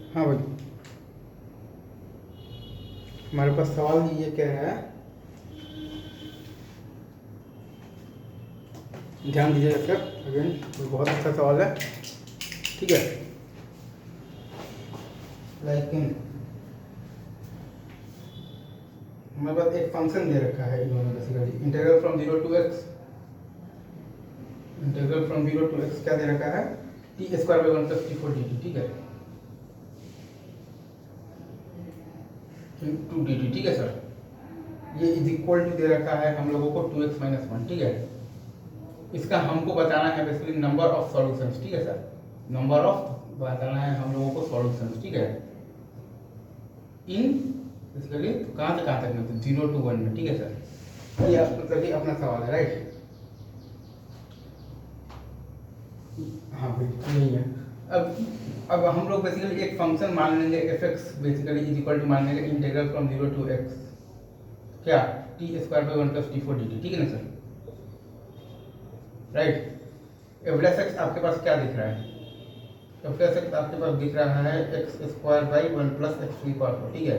हाँ भाई, हमारे पास सवाल ये कह रहा है, ध्यान दीजिएगा सर, अगेन बहुत अच्छा सवाल है, ठीक है। लाइक हमारे पास एक फंक्शन दे रखा है इन्होंने basically, integral from 0 to x, integral from 0 to x क्या दे रखा है, t square by 1 plus t four d t, ठीक है, टू डी टी, ठीक है सर। ये इज इक्वल टू दे रखा है हम लोगों को 2x माइनस वन, ठीक है। इसका हमको बताना है बेसिकली नंबर ऑफ सॉल्यूशंस, ठीक है सर, नंबर ऑफ बताना है हम लोगों को सॉल्यूशंस, ठीक है, इन बेसिकली कहाँ से कहाँ तक में, 0 टू 1 में, ठीक है सर। ये मतलब कि अपना सवाल है, राइट। हाँ भाई यही है। अब हम लोग बेसिकली एक फंक्शन मान लेंगे f x basically is equal to मान लेंगे इंटीग्रल फ्रॉम 0 टू x क्या t square by 1 plus t four d t, ठीक है ना sir, right. F dash x आपके पास क्या दिख रहा है, एफ डैश एक्स आपके पास दिख रहा है x square by 1 plus x to the power 4, ठीक है।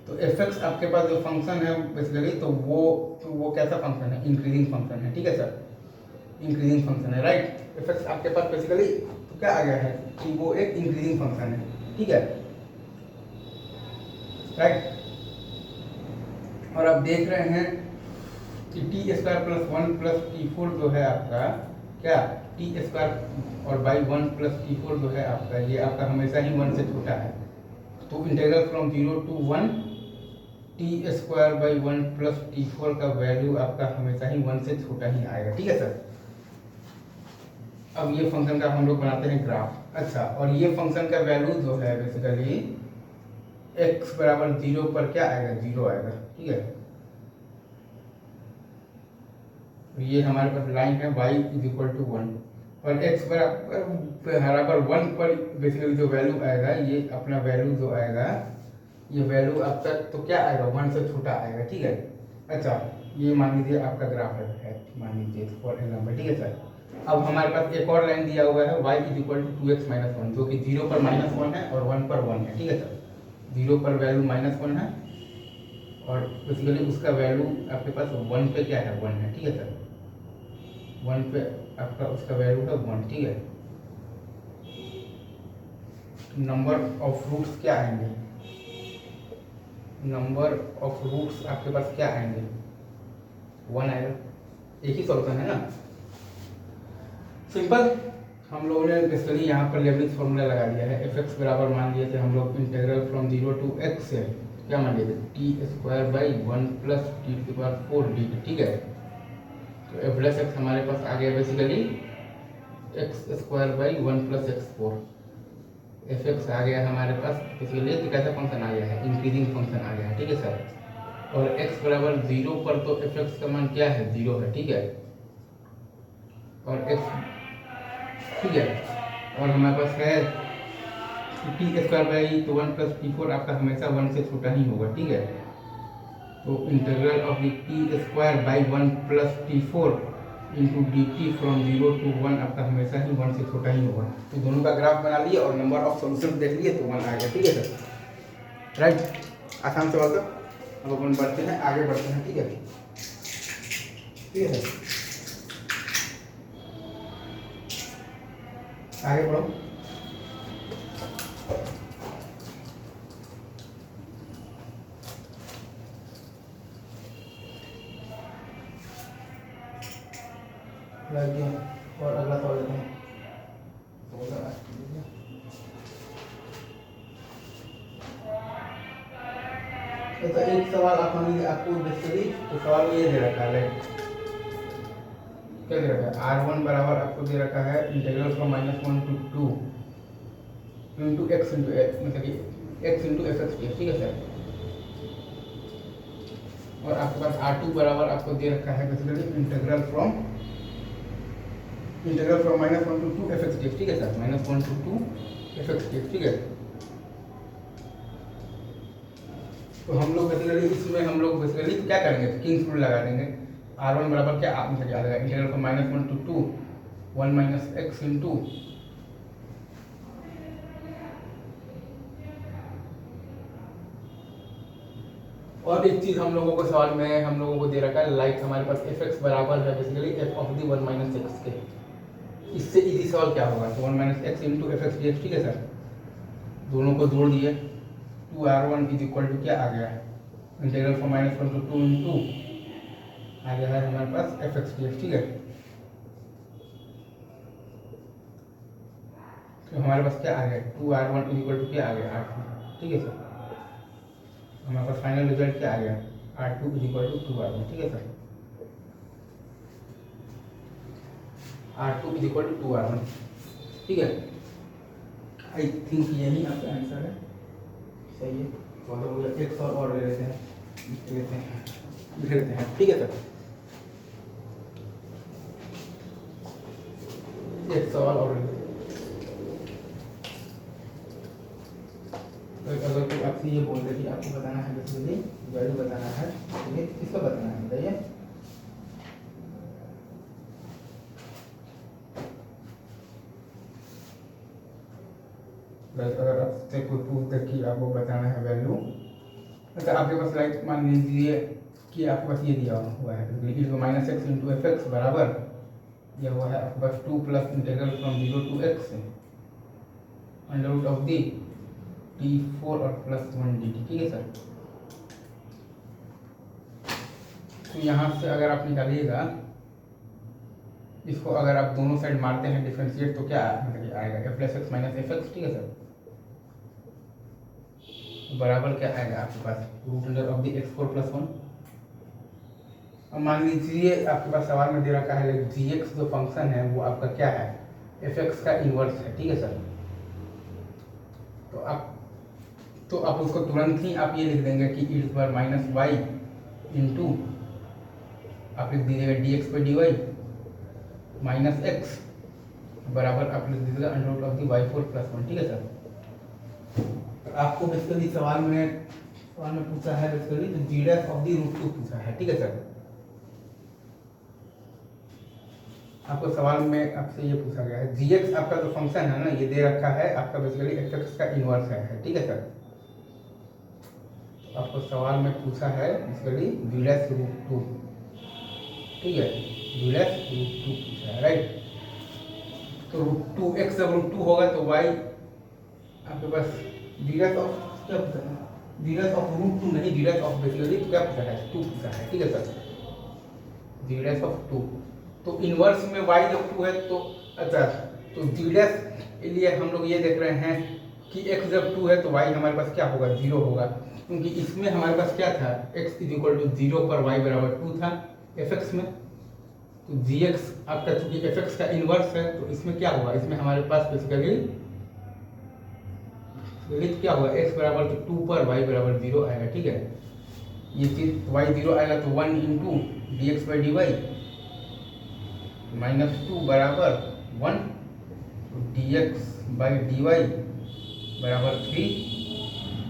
तो एफ एक्स आपके पास जो फंक्शन है बेसिकली, तो वो कैसा फंक्शन है, इंक्रीजिंग फंक्शन है, ठीक है सर, इंक्रीजिंग फंक्शन है, राइट। एफ एक्स आपके पास बेसिकली तो क्या आ गया है कि वो एक इंक्रीजिंग फंक्शन है, ठीक है, राइट। और आप देख रहे हैं कि T square plus 1 plus t four जो है आपका क्या टी स्क्वायर और बाई 1 प्लस टी फोर जो है आपका, ये आपका हमेशा ही 1 से छोटा है। तो integral from 0 to 1 t square by 1 plus t four का वैल्यू आपका हमेशा ही 1 से छोटा ही आएगा, ठीक है सर। अब ये फंक्शन का हम लोग बनाते हैं ग्राफ। अच्छा, और ये फंक्शन का वैल्यू जो है बेसिकली x बराबर 0 पर क्या आएगा, 0 आएगा, ठीक है। तो ये हमारे पास लाइन है y इज इक्वल टू 1 और x बराबर 1 पर बेसिकली जो वैल्यू आएगा, ये अपना वैल्यू जो आएगा, ये वैल्यू अब तक तो क्या आएगा, 1 से छोटा आएगा, ठीक है। अच्छा, ये मान लीजिए आपका ग्राफ है मान लीजिए फॉर एग्जाम्पल, ठीक है सर। अब हमारे पास एक और लाइन दिया हुआ है y is equal to 2x minus one, जो कि 0 पर -1 है और 1 पर 1 है, ठीक है सर। 0 पर वैल्यू -1 है और बेसिकली उसका वैल्यू आपके पास 1 पे क्या है, 1 है, ठीक है सर। 1 पे आपका उसका वैल्यू है 1, ठीक है। नंबर ऑफ रूट्स क्या आएंगे, नंबर ऑफ रूट्स आपके पास क्या आएंगे, 1 आएगा, एक ही सॉल्यूशन है ना, सिंपल। हम लोगों ने बेसिकली यहाँ पर लेबनिज फॉर्मूला लगा दिया है। एफ एक्स बराबर मान लिए थे हम लोग इंटीग्रल फ्रॉम 0 टू x से क्या मान लिए थे, t square by 1 plus t to the power 4 d, ठीक है। तो एफ डैश एक्स हमारे पास आ गया basically X square by 1 plus X four, F X आ गया हमारे पास बेसिकली, तो कैसा फंक्शन आ गया है, इंक्रीजिंग फंक्शन आ गया है, ठीक है सर। और x बराबर 0 पर तो एफ एक्स का मान क्या है, 0 है, ठीक है। और x, ठीक है, और हमारे पास है टी स्क्वायर बाई तो 1 प्लस टी फोर आपका हमेशा 1 से छोटा ही होगा, ठीक है। तो integral of the t square by 1 plus t four into d t from 0 to 1 आपका हमेशा ही 1 से छोटा ही होगा। तो दोनों का ग्राफ बना लिए और नंबर ऑफ सॉल्यूशन देख लिए तो 1 आ गया, ठीक है सर, राइट। आसान सवाल था। अब अपन बढ़ते हैं, आगे बढ़ते हैं, ठीक है, ठीक है सर, आगे बढ़ो। और अगला सवाल लेते हैं। तो एक सवाल आप मान लीजिए आपको बेसिकली तो सवाल ये दे रखा है, क्या दे रखा है, r1 बराबर आपको दे रखा है integral from -1 to 2 into x into x, मतलब कि एक्स इंटू एफ एक्स, ठीक है सर। और आपके पास r2 बराबर आपको दे रखा है basically integral from -1 to 2 f x, ठीक है सर, -1 टू 2 एफ एक्स, ठीक है। तो हम लोग बेसिकली इसमें हम लोग बेसिकली क्या करेंगे, किंग्स रूल लगा देंगे। r1 बराबर क्या आप मतलब याद आएगा, integral from -1 to 2 1 minus x into और एक चीज़ हम लोगों को सवाल में हम लोगों को दे रखा है, लाइक हमारे पास एफ एक्स बराबर है basically F of the 1 minus x के। इससे इजी सवाल क्या होगा, तो 1 minus x into f x D x, ठीक है सर। दोनों को जोड़ दिए, 2r1 इज इक्वल टू क्या आ गया, इंटीग्रल फ्रॉम -1 to 2 इंटू आ गया है हमारे पास एफ एक्स डी एक्स, ठीक है। तो हमारे पास क्या आ गया, 2r1 इज इक्वल टू क्या आ गया, r2, ठीक है सर। हमारे पास फाइनल रिजल्ट क्या आ गया, r2 is equal to 2r1, ठीक है sir. r2 is equal to 2r1, ठीक है। आई थिंक यही आपका आंसर है, सही है। तो मुझे एक और ले लेते हैं, ठीक है सर। एक सवाल और ले लेते हैं। तो अगर कोई आपसे ये बोल दे कि आपको बताना है बेसिकली वैल्यू बताना है, तो ये किसको बताना है बताइए। अगर आपसे कोई पूछते कि आपको बताना है वैल्यू, मतलब आपके पास लाइक मान लीजिए कि आपके पास ये दिया हुआ है e to minus x into f x बराबर यह हुआ है आपके पास 2 plus integral from 0 to x under root of the t4 और प्लस 1 dt, ठीक है सर। तो यहाँ से अगर आप निकालिएगा इसको, अगर आप दोनों साइड मारते हैं डिफरेंशिएट, तो क्या मतलब आएगा F plus X minus F x, ठीक है सर। बराबर क्या आएगा आपके पास root under of the x4 plus 1। अब मान लीजिए आपके पास सवाल में दे रखा है जी एक्स जो फंक्शन है वो आपका क्या है, एफ एक्स का इन्वर्स है, ठीक है सर। तो आप उसको तुरंत ही आप ये लिख देंगे कि ई पर माइनस वाई इंटू आप लिख दीजिएगा डी एक्स पर डी वाई माइनस एक्स बराबर आप लिख दीजिएगा under root of the y4 plus 1, ठीक है सर। आपको बेसिकली सवाल में पूछा है बेसिकली तो जी डैश ऑफ दी रूट 2 पूछा है, ठीक है सर। आपको सवाल में आपसे ये पूछा गया है जी एक्स आपका जो फंक्शन है ना ये दे रखा है आपका बेसिकली एफ एक्स का इन्वर्स है, ठीक है सर। तो आपको सवाल में पूछा है बेसिकली जी डैश रूट 2, ठीक है, जी डैश रूट 2 पूछा है, राइट। तो रूट 2 एक्स जब रूट 2 होगा तो वाई आपके पास जी डैश ऑफ क्या पूछा है, जी डैश ऑफ रूट 2 नहीं, जी डैश ऑफ बेसिकली तो क्या पूछा है 2 पूछा है, ठीक है सर। जी डैश ऑफ 2, तो इन्वर्स में y जब 2 है तो अच्छा, तो जी डैश लिए हम लोग ये देख रहे हैं कि x जब 2 है तो y हमारे पास क्या होगा 0 होगा, क्योंकि इसमें हमारे पास क्या था x इज इक्वल टू 0 पर y बराबर 2 था fx में। तो gx आपका चूंकि fx का इन्वर्स है तो इसमें क्या होगा, इसमें हमारे पास बेसिकली क्या होगा x बराबर तो 2 पर y बराबर 0 आएगा, ठीक है। ये चीज y 0 आएगा तो 1 into d x by d y -2 बराबर 1 तो d x by d y बराबर 3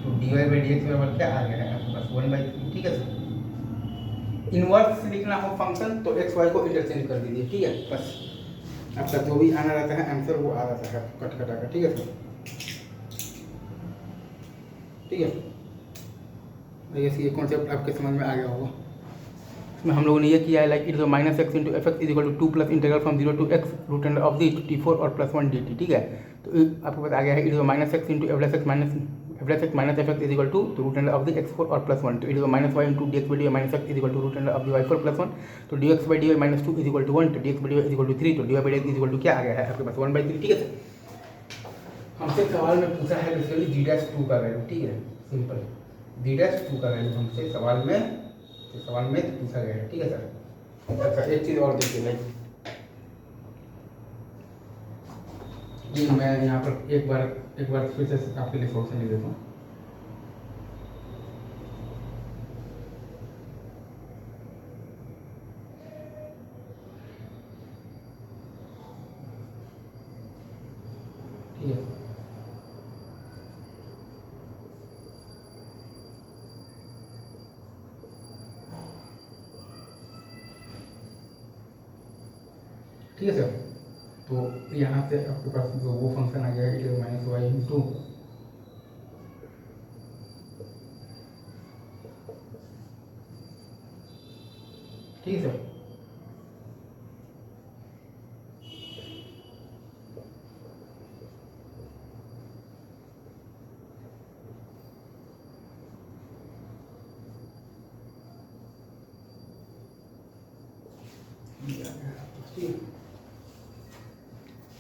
तो d y by d x बराबर क्या आ गया है आपके पास 1/3, ठीक है सर। इन्वर्स लिखना हो फंक्शन तो एक्स वाई को इंटरचेंज कर दीजिए, ठीक है, बस आपका जो भी आना रहता है आंसर वो आ जाता है कट कटा कर, ठीक है सर, ठीक है। ये कॉन्सेप्ट आपके समझ में आ गया होगा। इसमें हम लोगों ने ये किया है like it minus x into f x is equal to 2 plus integral from 0 to x root under of the t4 और प्लस 1 dt, ठीक है। तो आपको पता आ गया है it minus x into f x minus F x is equal to root under of the x4 और प्लस 1, तो it minus y into d x by d y minus x is equal to root under of the y4 plus 1, तो d x by d y minus 2 is equal to 1, तो d x by d y is equal to 3, तो d y by d x is equal to क्या आ गया है आपके पास 1/3, ठीक है सर। हमसे सवाल में पूछा है बेसिकली जी डैश 2 का वैल्यू, ठीक है, सिंपल जी डैश 2 का वैल्यू हमसे सवाल में पूछा गया है, ठीक है सर। अच्छा एक चीज़ और देखिए लाइक ये मैं यहाँ पर एक बार फिर से आपके लिए सोल्यूशन लिख देता हूँ। ठीक है, ठीक है सर। तो यहाँ से आपके पास जो वो फंक्शन आ गया है माइनस वाई इंटू ठीक है सर।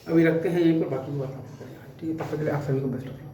अभी रखते हैं यहीं पर, बाकी की बात आपको करेंगे। ठीक है, तब तक के लिए आप सभी को बेस्ट ऑफ लक।